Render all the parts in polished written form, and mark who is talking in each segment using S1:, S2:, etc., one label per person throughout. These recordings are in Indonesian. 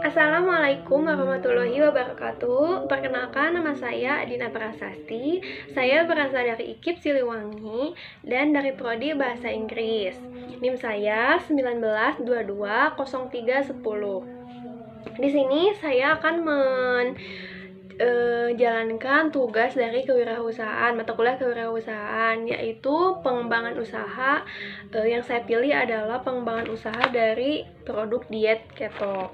S1: Assalamualaikum warahmatullahi wabarakatuh. Perkenalkan, nama saya Adina Prasasti. Saya berasal dari IKIP Siliwangi dan dari prodi Bahasa Inggris. NIM saya 19220310. Di sini saya akan menjalankan tugas dari kewirausahaan, mata kuliah kewirausahaan, yaitu pengembangan usaha. Yang saya pilih adalah pengembangan usaha dari produk diet keto.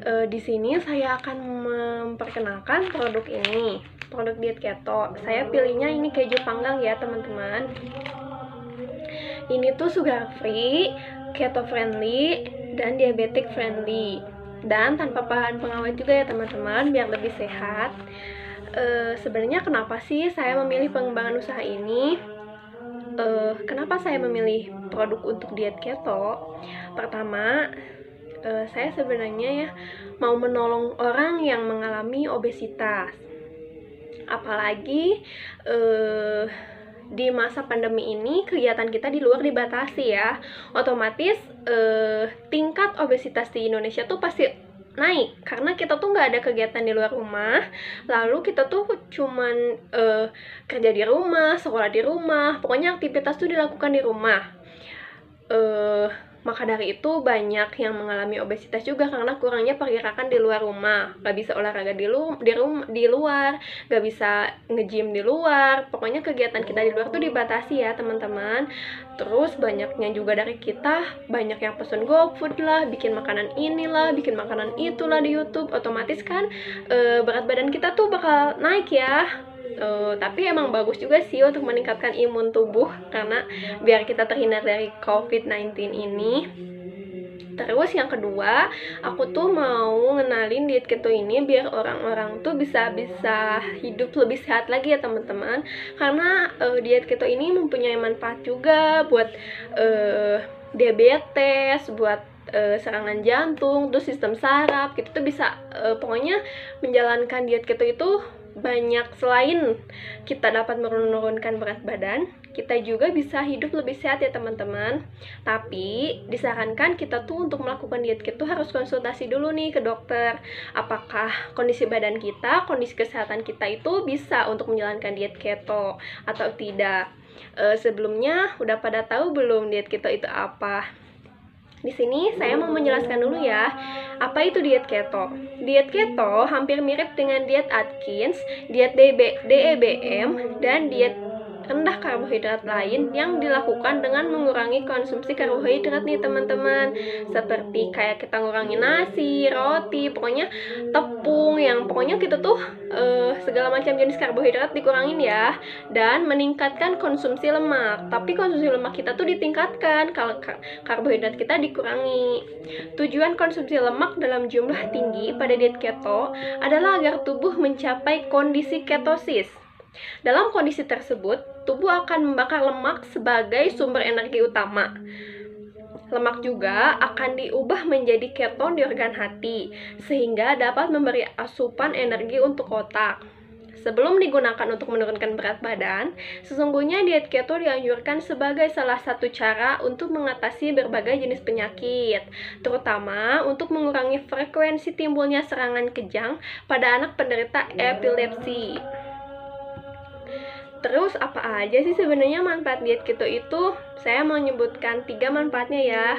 S1: Di sini saya akan memperkenalkan produk ini, produk diet keto. Saya pilihnya ini keju panggang ya teman-teman. Ini tuh sugar free, keto friendly, dan diabetic friendly, dan tanpa bahan pengawet juga ya teman-teman, biar lebih sehat. Sebenarnya kenapa sih saya memilih pengembangan usaha ini? Kenapa saya memilih produk untuk diet keto? Pertama, saya sebenarnya ya mau menolong orang yang mengalami obesitas. Apalagi di masa pandemi ini kegiatan kita di luar dibatasi ya. Otomatis tingkat obesitas di Indonesia tuh pasti naik karena kita tuh nggak ada kegiatan di luar rumah, lalu kita tuh cuman kerja di rumah, sekolah di rumah, pokoknya aktivitas tuh dilakukan di rumah. Maka dari itu banyak yang mengalami obesitas juga karena kurangnya pergerakan di luar rumah, nggak bisa olahraga di luar, nggak bisa nge-gym di luar, pokoknya kegiatan kita di luar tuh dibatasi ya teman-teman. Terus banyaknya juga dari kita, banyak yang pesen GoFood lah, bikin makanan inilah, bikin makanan itulah di YouTube, otomatis kan berat badan kita tuh bakal naik ya. Tapi emang bagus juga sih untuk meningkatkan imun tubuh karena biar kita terhindar dari COVID-19 ini. Terus yang kedua, aku tuh mau ngenalin diet keto ini biar orang-orang tuh bisa hidup lebih sehat lagi ya teman-teman. Karena diet keto ini mempunyai manfaat juga buat diabetes, buat serangan jantung, terus sistem saraf, gitu tuh bisa pokoknya menjalankan diet keto itu banyak. Selain kita dapat menurunkan berat badan, kita juga bisa hidup lebih sehat ya teman-teman. Tapi disarankan kita tuh untuk melakukan diet keto harus konsultasi dulu nih ke dokter. Apakah kondisi badan kita, kondisi kesehatan kita itu bisa untuk menjalankan diet keto atau tidak. Sebelumnya udah pada tahu belum diet keto itu apa? Di sini saya mau menjelaskan dulu ya, apa itu diet keto. Diet keto hampir mirip dengan diet Atkins, diet DEBM, dan diet rendah karbohidrat lain yang dilakukan dengan mengurangi konsumsi karbohidrat nih teman-teman. Seperti kayak kita ngurangi nasi, roti, pokoknya tepung, yang pokoknya kita tuh segala macam jenis karbohidrat dikurangin ya. Dan meningkatkan konsumsi lemak. Tapi konsumsi lemak kita tuh ditingkatkan kalau karbohidrat kita dikurangi. Tujuan konsumsi lemak dalam jumlah tinggi pada diet keto adalah agar tubuh mencapai kondisi ketosis. Dalam kondisi tersebut, tubuh akan membakar lemak sebagai sumber energi utama. Lemak juga akan diubah menjadi keton di organ hati, sehingga dapat memberi asupan energi untuk otak. Sebelum digunakan untuk menurunkan berat badan, sesungguhnya diet keto dianjurkan sebagai salah satu cara untuk mengatasi berbagai jenis penyakit, terutama untuk mengurangi frekuensi timbulnya serangan kejang pada anak penderita epilepsi. Terus apa aja sih sebenarnya manfaat diet keto itu? Saya mau menyebutkan 3 manfaatnya ya.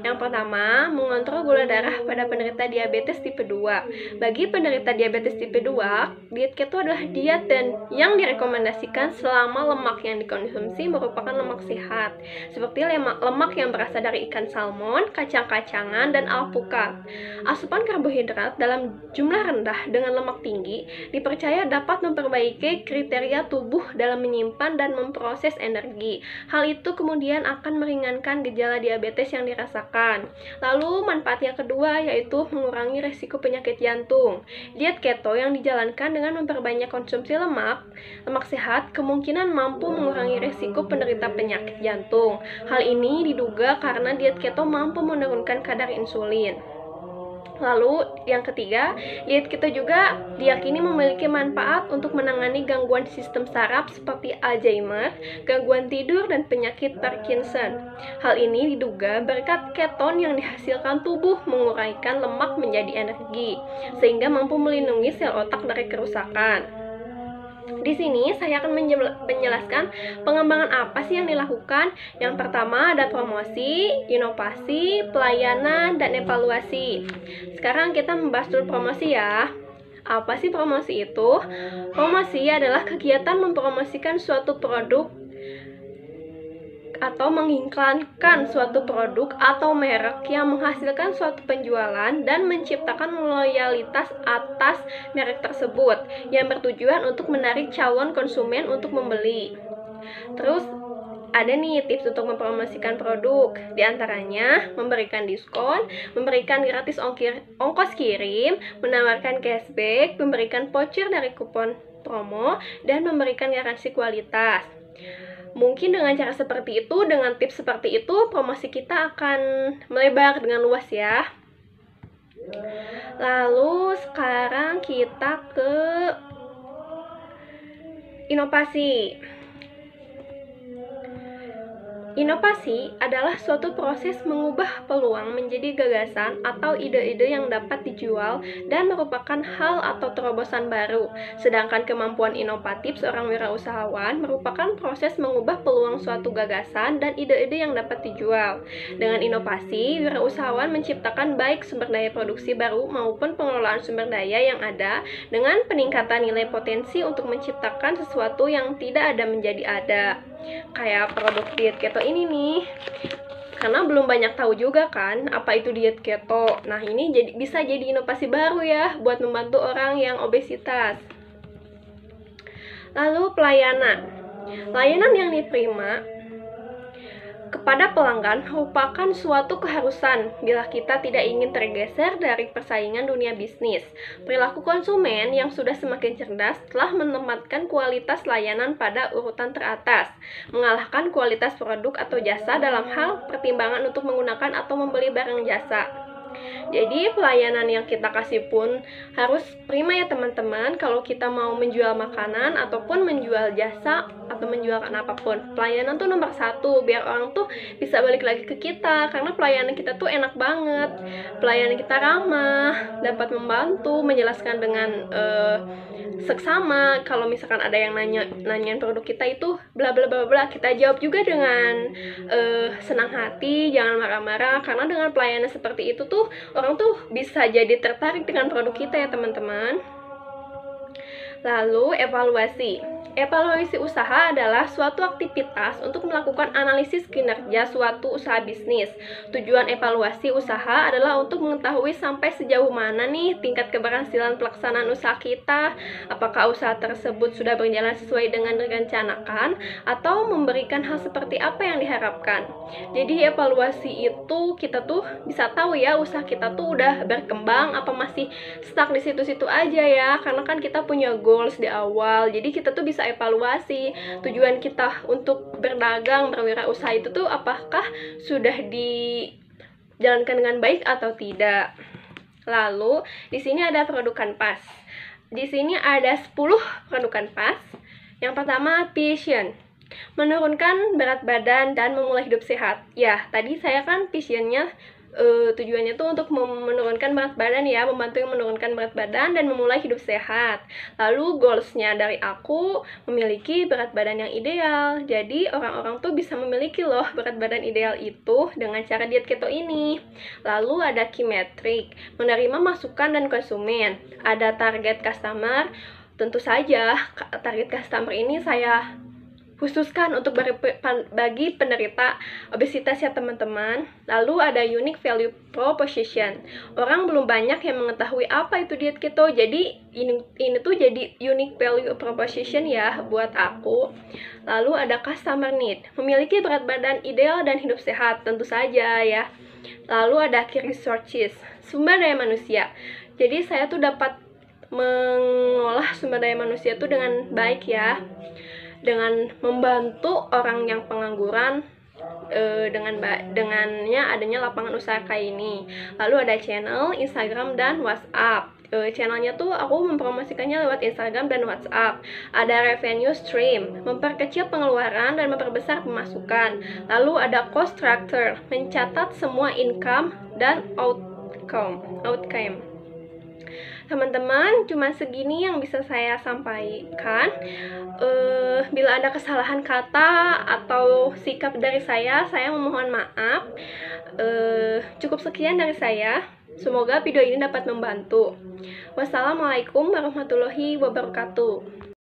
S1: Yang pertama, mengontrol gula darah pada penderita diabetes tipe 2. Bagi penderita diabetes tipe 2, diet keto adalah diet dan yang direkomendasikan selama lemak yang dikonsumsi merupakan lemak sehat, seperti lemak yang berasal dari ikan salmon, kacang-kacangan, dan alpukat. Asupan karbohidrat dalam jumlah rendah dengan lemak tinggi dipercaya dapat memperbaiki kriteria tubuh dalam menyimpan dan memproses energi. Hal itu kemudian akan meringankan gejala diabetes yang dirasakan. Lalu manfaat yang kedua yaitu mengurangi resiko penyakit jantung. Diet keto yang dijalankan dengan memperbanyak konsumsi lemak sehat kemungkinan mampu mengurangi resiko penderita penyakit jantung. Hal ini diduga karena diet keto mampu menurunkan kadar insulin. Lalu yang ketiga, diet keto juga diyakini memiliki manfaat untuk menangani gangguan sistem saraf seperti Alzheimer, gangguan tidur, dan penyakit Parkinson. Hal ini diduga berkat keton yang dihasilkan tubuh menguraikan lemak menjadi energi, sehingga mampu melindungi sel otak dari kerusakan. Di sini saya akan menjelaskan pengembangan apa sih yang dilakukan. Yang pertama ada promosi, inovasi, pelayanan, dan evaluasi. Sekarang kita membahas dulu promosi ya. Apa sih promosi itu? Promosi adalah kegiatan mempromosikan suatu produk atau mengiklankan suatu produk atau merek yang menghasilkan suatu penjualan dan menciptakan loyalitas atas merek tersebut yang bertujuan untuk menarik calon konsumen untuk membeli. Terus ada nih tips untuk mempromosikan produk, diantaranya memberikan diskon, memberikan gratis ongkos kirim, menawarkan cashback, memberikan voucher dari kupon promo, dan memberikan garansi kualitas. Mungkin dengan cara seperti itu, dengan tips seperti itu, promosi kita akan melebar dengan luas ya. Lalu sekarang kita ke inovasi. Inovasi adalah suatu proses mengubah peluang menjadi gagasan atau ide-ide yang dapat dijual dan merupakan hal atau terobosan baru. Sedangkan kemampuan inovatif seorang wirausahawan merupakan proses mengubah peluang suatu gagasan dan ide-ide yang dapat dijual. Dengan inovasi, wirausahawan menciptakan baik sumber daya produksi baru maupun pengelolaan sumber daya yang ada dengan peningkatan nilai potensi untuk menciptakan sesuatu yang tidak ada menjadi ada. Kayak produk diet keto ini nih, karena belum banyak tahu juga kan apa itu diet keto. Nah, ini bisa jadi inovasi baru ya buat membantu orang yang obesitas. Lalu pelayanan yang diterima kepada pelanggan merupakan suatu keharusan bila kita tidak ingin tergeser dari persaingan dunia bisnis. Perilaku konsumen yang sudah semakin cerdas telah menempatkan kualitas layanan pada urutan teratas, mengalahkan kualitas produk atau jasa dalam hal pertimbangan untuk menggunakan atau membeli barang jasa. Jadi pelayanan yang kita kasih pun harus prima ya teman-teman. Kalau kita mau menjual makanan ataupun menjual jasa atau menjualkan apapun, pelayanan tuh nomor satu biar orang tuh bisa balik lagi ke kita. Karena pelayanan kita tuh enak banget, pelayanan kita ramah, dapat membantu, menjelaskan dengan seksama. Kalau misalkan ada yang nanyain produk kita itu bla bla bla bla, kita jawab juga dengan senang hati, jangan marah-marah. Karena dengan pelayanan seperti itu tuh orang tuh bisa jadi tertarik dengan produk kita ya teman-teman. Lalu evaluasi usaha adalah suatu aktivitas untuk melakukan analisis kinerja suatu usaha bisnis. Tujuan evaluasi usaha adalah untuk mengetahui sampai sejauh mana nih tingkat keberhasilan pelaksanaan usaha kita, apakah usaha tersebut sudah berjalan sesuai dengan direncanakan atau memberikan hal seperti apa yang diharapkan. Jadi evaluasi itu kita tuh bisa tahu ya usaha kita tuh udah berkembang apa masih stuck di situ-situ aja ya, karena kan kita punya goals di awal. Jadi kita tuh bisa evaluasi tujuan kita untuk berdagang, berwirausaha itu tuh apakah sudah dijalankan dengan baik atau tidak. Lalu di sini ada produk kanvas. Di sini ada 10 produk kanvas. Yang pertama passion, menurunkan berat badan dan memulai hidup sehat. Ya, tadi saya kan passionnya tujuannya tuh untuk menurunkan berat badan ya, membantu yang menurunkan berat badan dan memulai hidup sehat. Lalu goalsnya dari aku memiliki berat badan yang ideal. Jadi orang-orang tuh bisa memiliki loh berat badan ideal itu dengan cara diet keto ini. Lalu ada key metric, menerima masukan dan konsumen. Ada target customer. Tentu saja target customer ini saya khususkan untuk bagi penderita obesitas ya teman-teman. Lalu ada unique value proposition. Orang belum banyak yang mengetahui apa itu diet keto. Jadi ini tuh jadi unique value proposition ya buat aku. Lalu ada customer need, memiliki berat badan ideal dan hidup sehat, tentu saja ya. Lalu ada key resources, sumber daya manusia. Jadi saya tuh dapat mengolah sumber daya manusia tuh dengan baik ya, dengan membantu orang yang pengangguran dengannya adanya lapangan usaha kayak ini. Lalu ada channel, Instagram, dan WhatsApp. Channelnya tuh aku mempromosikannya lewat Instagram dan WhatsApp. Ada revenue stream, memperkecil pengeluaran dan memperbesar pemasukan. Lalu ada cost structure, mencatat semua income dan outcome. Teman-teman, cuma segini yang bisa saya sampaikan. Bila ada kesalahan kata atau sikap dari saya memohon maaf. Cukup sekian dari saya. Semoga video ini dapat membantu. Wassalamualaikum warahmatullahi wabarakatuh.